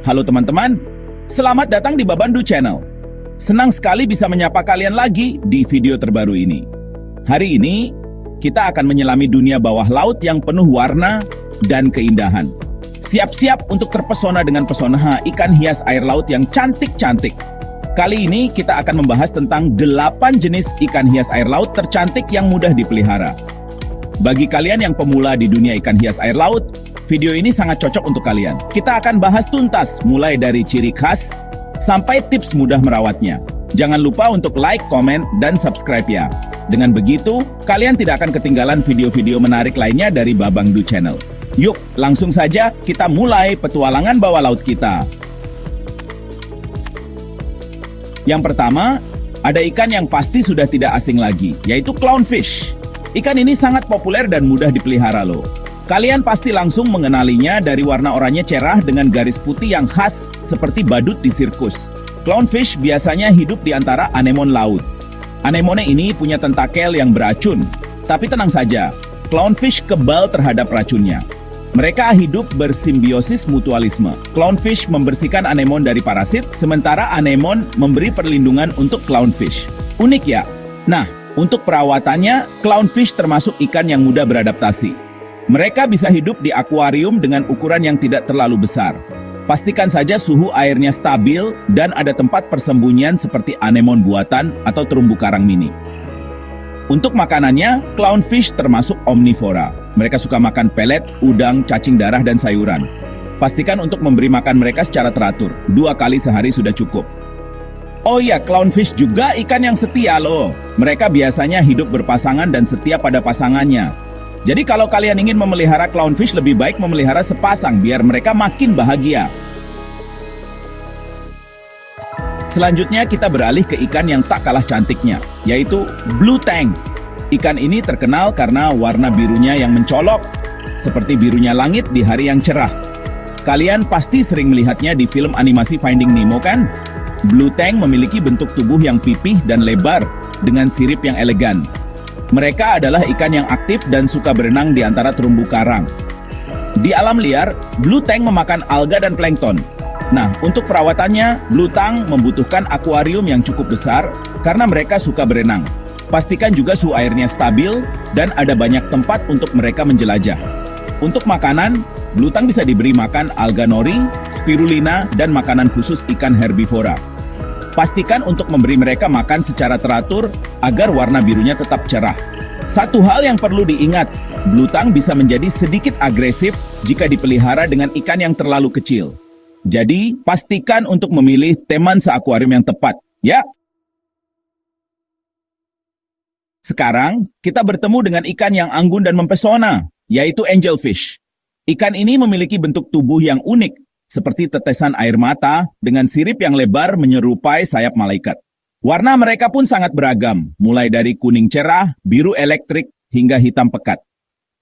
Halo teman-teman, selamat datang di Babandu Channel. Senang sekali bisa menyapa kalian lagi di video terbaru ini. Hari ini, kita akan menyelami dunia bawah laut yang penuh warna dan keindahan. Siap-siap untuk terpesona dengan pesona ikan hias air laut yang cantik-cantik. Kali ini kita akan membahas tentang 8 jenis ikan hias air laut tercantik yang mudah dipelihara. Bagi kalian yang pemula di dunia ikan hias air laut, video ini sangat cocok untuk kalian. Kita akan bahas tuntas mulai dari ciri khas sampai tips mudah merawatnya. Jangan lupa untuk like, komen, dan subscribe ya. Dengan begitu, kalian tidak akan ketinggalan video-video menarik lainnya dari Babandu Channel. Yuk, langsung saja kita mulai petualangan bawah laut kita. Yang pertama, ada ikan yang pasti sudah tidak asing lagi, yaitu clownfish. Ikan ini sangat populer dan mudah dipelihara loh. Kalian pasti langsung mengenalinya dari warna oranye cerah dengan garis putih yang khas seperti badut di sirkus. Clownfish biasanya hidup di antara anemon laut. Anemone ini punya tentakel yang beracun. Tapi tenang saja, clownfish kebal terhadap racunnya. Mereka hidup bersimbiosis mutualisme. Clownfish membersihkan anemon dari parasit, sementara anemon memberi perlindungan untuk clownfish. Unik ya? Nah, untuk perawatannya, clownfish termasuk ikan yang mudah beradaptasi. Mereka bisa hidup di akuarium dengan ukuran yang tidak terlalu besar. Pastikan saja suhu airnya stabil dan ada tempat persembunyian seperti anemon buatan atau terumbu karang mini. Untuk makanannya, clownfish termasuk omnivora. Mereka suka makan pelet, udang, cacing darah, dan sayuran. Pastikan untuk memberi makan mereka secara teratur. 2 kali sehari sudah cukup. Oh iya, clownfish juga ikan yang setia loh. Mereka biasanya hidup berpasangan dan setia pada pasangannya. Jadi kalau kalian ingin memelihara clownfish, lebih baik memelihara sepasang biar mereka makin bahagia. Selanjutnya kita beralih ke ikan yang tak kalah cantiknya, yaitu blue tang. Ikan ini terkenal karena warna birunya yang mencolok, seperti birunya langit di hari yang cerah. Kalian pasti sering melihatnya di film animasi Finding Nemo kan? Blue tang memiliki bentuk tubuh yang pipih dan lebar dengan sirip yang elegan. Mereka adalah ikan yang aktif dan suka berenang di antara terumbu karang. Di alam liar, blue tang memakan alga dan plankton. Nah, untuk perawatannya, blue tang membutuhkan akuarium yang cukup besar karena mereka suka berenang. Pastikan juga suhu airnya stabil dan ada banyak tempat untuk mereka menjelajah. Untuk makanan, blue tang bisa diberi makan alga nori, spirulina, dan makanan khusus ikan herbivora. Pastikan untuk memberi mereka makan secara teratur agar warna birunya tetap cerah. Satu hal yang perlu diingat, blue tang bisa menjadi sedikit agresif jika dipelihara dengan ikan yang terlalu kecil. Jadi, pastikan untuk memilih teman seakuarium yang tepat, ya. Sekarang, kita bertemu dengan ikan yang anggun dan mempesona, yaitu angelfish. Ikan ini memiliki bentuk tubuh yang unik, seperti tetesan air mata dengan sirip yang lebar menyerupai sayap malaikat. Warna mereka pun sangat beragam, mulai dari kuning cerah, biru elektrik, hingga hitam pekat.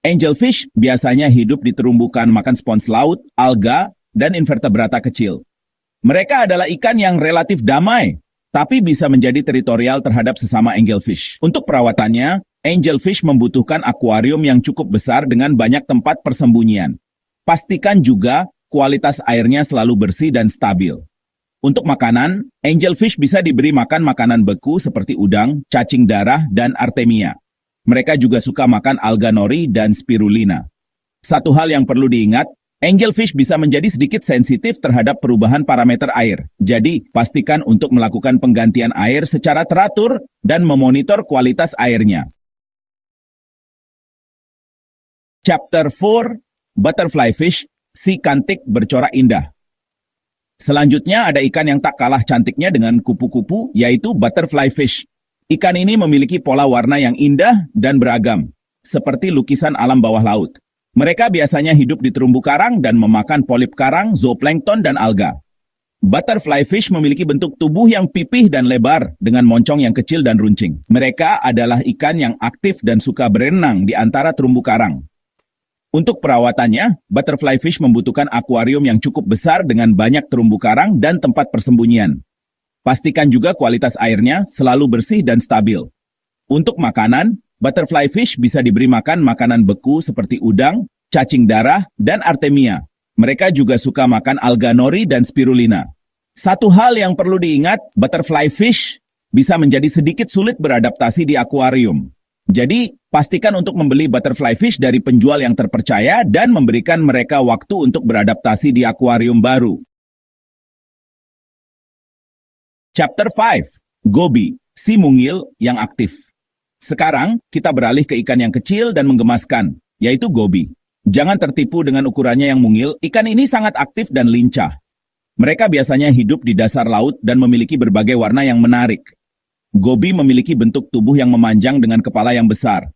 Angelfish biasanya hidup di terumbu karang makan spons laut, alga, dan invertebrata kecil. Mereka adalah ikan yang relatif damai, tapi bisa menjadi teritorial terhadap sesama angelfish. Untuk perawatannya, angelfish membutuhkan akuarium yang cukup besar dengan banyak tempat persembunyian. Pastikan juga kualitas airnya selalu bersih dan stabil. Untuk makanan, angelfish bisa diberi makan makanan beku seperti udang, cacing darah, dan artemia. Mereka juga suka makan alga nori dan spirulina. Satu hal yang perlu diingat, angelfish bisa menjadi sedikit sensitif terhadap perubahan parameter air. Jadi, pastikan untuk melakukan penggantian air secara teratur dan memonitor kualitas airnya. Chapter 4, Butterfly Fish, si cantik bercorak indah. Selanjutnya ada ikan yang tak kalah cantiknya dengan kupu-kupu, yaitu butterfly fish. Ikan ini memiliki pola warna yang indah dan beragam, seperti lukisan alam bawah laut. Mereka biasanya hidup di terumbu karang dan memakan polip karang, zooplankton, dan alga. Butterfly fish memiliki bentuk tubuh yang pipih dan lebar dengan moncong yang kecil dan runcing. Mereka adalah ikan yang aktif dan suka berenang di antara terumbu karang. Untuk perawatannya, butterfly fish membutuhkan akuarium yang cukup besar dengan banyak terumbu karang dan tempat persembunyian. Pastikan juga kualitas airnya selalu bersih dan stabil. Untuk makanan, butterfly fish bisa diberi makan makanan beku seperti udang, cacing darah, dan artemia. Mereka juga suka makan alga nori dan spirulina. Satu hal yang perlu diingat, butterfly fish bisa menjadi sedikit sulit beradaptasi di akuarium. Jadi, pastikan untuk membeli butterfly fish dari penjual yang terpercaya dan memberikan mereka waktu untuk beradaptasi di akuarium baru. Chapter 5. Goby, si mungil yang aktif. Sekarang, kita beralih ke ikan yang kecil dan menggemaskan, yaitu goby. Jangan tertipu dengan ukurannya yang mungil, ikan ini sangat aktif dan lincah. Mereka biasanya hidup di dasar laut dan memiliki berbagai warna yang menarik. Goby memiliki bentuk tubuh yang memanjang dengan kepala yang besar.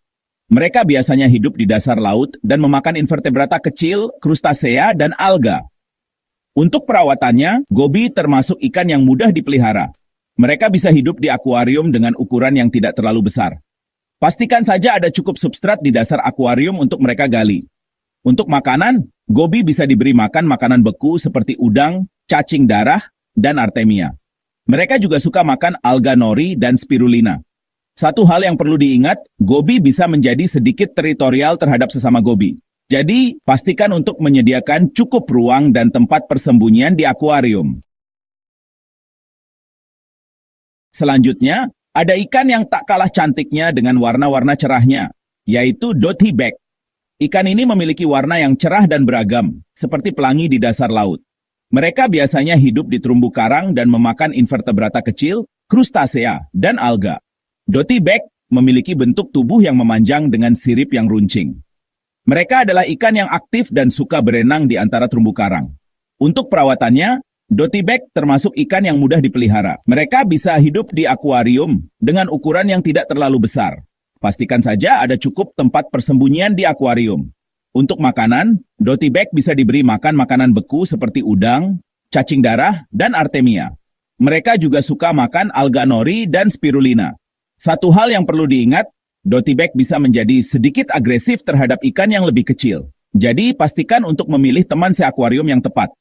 Mereka biasanya hidup di dasar laut dan memakan invertebrata kecil, krustasea, dan alga. Untuk perawatannya, goby termasuk ikan yang mudah dipelihara. Mereka bisa hidup di akuarium dengan ukuran yang tidak terlalu besar. Pastikan saja ada cukup substrat di dasar akuarium untuk mereka gali. Untuk makanan, goby bisa diberi makan makanan beku seperti udang, cacing darah, dan artemia. Mereka juga suka makan alga nori dan spirulina. Satu hal yang perlu diingat, goby bisa menjadi sedikit teritorial terhadap sesama goby. Jadi, pastikan untuk menyediakan cukup ruang dan tempat persembunyian di akuarium. Selanjutnya, ada ikan yang tak kalah cantiknya dengan warna-warna cerahnya, yaitu dothyback. Ikan ini memiliki warna yang cerah dan beragam, seperti pelangi di dasar laut. Mereka biasanya hidup di terumbu karang dan memakan invertebrata kecil, krustasea, dan alga. Dothyback memiliki bentuk tubuh yang memanjang dengan sirip yang runcing. Mereka adalah ikan yang aktif dan suka berenang di antara terumbu karang. Untuk perawatannya, dothyback termasuk ikan yang mudah dipelihara. Mereka bisa hidup di akuarium dengan ukuran yang tidak terlalu besar. Pastikan saja ada cukup tempat persembunyian di akuarium. Untuk makanan, dothyback bisa diberi makan makanan beku seperti udang, cacing darah, dan artemia. Mereka juga suka makan alga nori dan spirulina. Satu hal yang perlu diingat, dothyback bisa menjadi sedikit agresif terhadap ikan yang lebih kecil. Jadi, pastikan untuk memilih teman seakuarium yang tepat.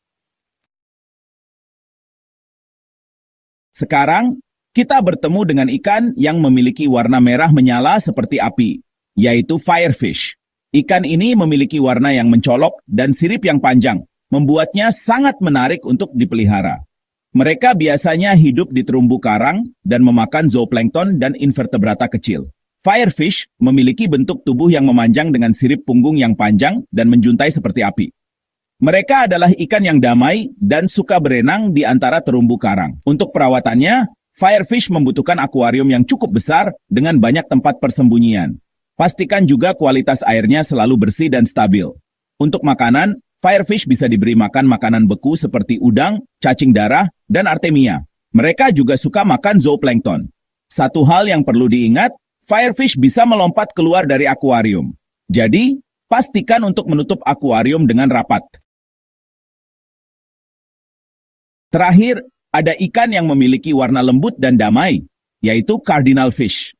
Sekarang, kita bertemu dengan ikan yang memiliki warna merah menyala seperti api, yaitu firefish. Ikan ini memiliki warna yang mencolok dan sirip yang panjang, membuatnya sangat menarik untuk dipelihara. Mereka biasanya hidup di terumbu karang dan memakan zooplankton dan invertebrata kecil. Firefish memiliki bentuk tubuh yang memanjang dengan sirip punggung yang panjang dan menjuntai seperti api. Mereka adalah ikan yang damai dan suka berenang di antara terumbu karang. Untuk perawatannya, firefish membutuhkan akuarium yang cukup besar dengan banyak tempat persembunyian. Pastikan juga kualitas airnya selalu bersih dan stabil. Untuk makanan, firefish bisa diberi makan makanan beku seperti udang, cacing darah, dan artemia. Mereka juga suka makan zooplankton. Satu hal yang perlu diingat, firefish bisa melompat keluar dari akuarium. Jadi, pastikan untuk menutup akuarium dengan rapat. Terakhir, ada ikan yang memiliki warna lembut dan damai, yaitu cardinal fish.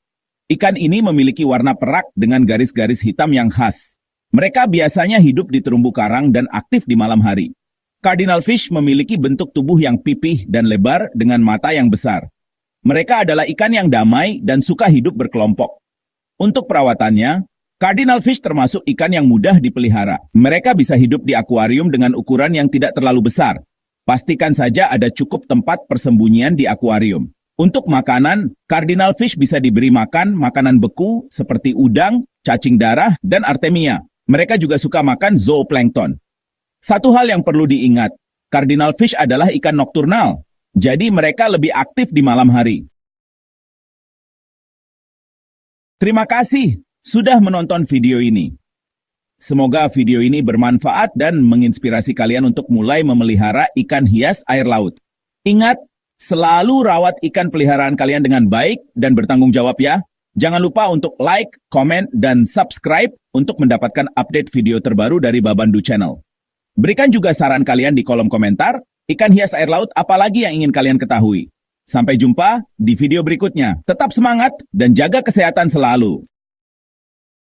Ikan ini memiliki warna perak dengan garis-garis hitam yang khas. Mereka biasanya hidup di terumbu karang dan aktif di malam hari. Cardinal fish memiliki bentuk tubuh yang pipih dan lebar dengan mata yang besar. Mereka adalah ikan yang damai dan suka hidup berkelompok. Untuk perawatannya, cardinal fish termasuk ikan yang mudah dipelihara. Mereka bisa hidup di akuarium dengan ukuran yang tidak terlalu besar. Pastikan saja ada cukup tempat persembunyian di akuarium. Untuk makanan, cardinal fish bisa diberi makan makanan beku seperti udang, cacing darah, dan artemia. Mereka juga suka makan zooplankton. Satu hal yang perlu diingat, cardinal fish adalah ikan nokturnal, jadi mereka lebih aktif di malam hari. Terima kasih sudah menonton video ini. Semoga video ini bermanfaat dan menginspirasi kalian untuk mulai memelihara ikan hias air laut. Ingat, selalu rawat ikan peliharaan kalian dengan baik dan bertanggung jawab ya. Jangan lupa untuk like, komen, dan subscribe untuk mendapatkan update video terbaru dari Babandu Channel. Berikan juga saran kalian di kolom komentar, ikan hias air laut apalagi yang ingin kalian ketahui. Sampai jumpa di video berikutnya. Tetap semangat dan jaga kesehatan selalu.